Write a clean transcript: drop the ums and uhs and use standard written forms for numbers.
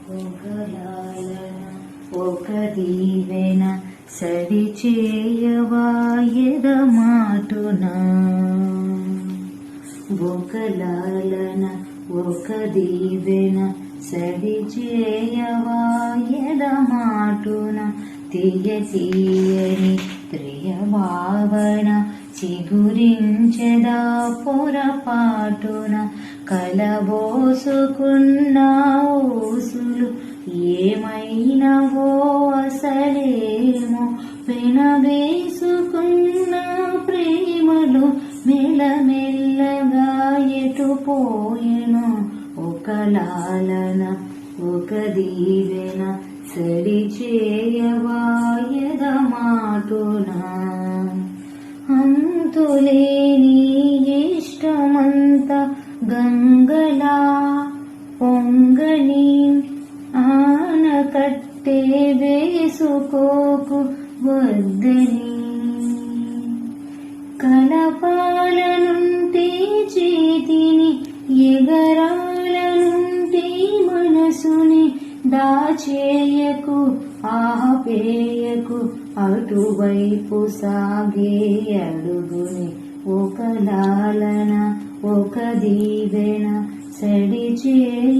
ఒక లాలన ఒక దీవెన సడి చేయవాయద మాటున. ఒక లాలన ఒక దీవెన సడి చేయవాయద మాటున. తీయ తీయని ప్రియ భావన చిగురించెదా పొరపాటున. కలబోసుకున్న ఊసులు ఏమైనవో అసలేమో. పెనవేసుకున్న ప్రేమలు మెల్లమెల్లగా ఎటుపోయెను. ఒక లాలన ఒక దీవెన సడి చేయవాయద మాటున. అంతులేని ఇష్టమంత గంగలా పొంగని ఆనకట్టే వేసుకోకు వద్దని. కలపాలనుంటే చేతిని ఎగరాలనుంటే మనసుని దాచేయకు ఆపేయకు అటువైపు సాగే అడుగుని. ఒక లాలన ఒక దీవెన సడి చేయ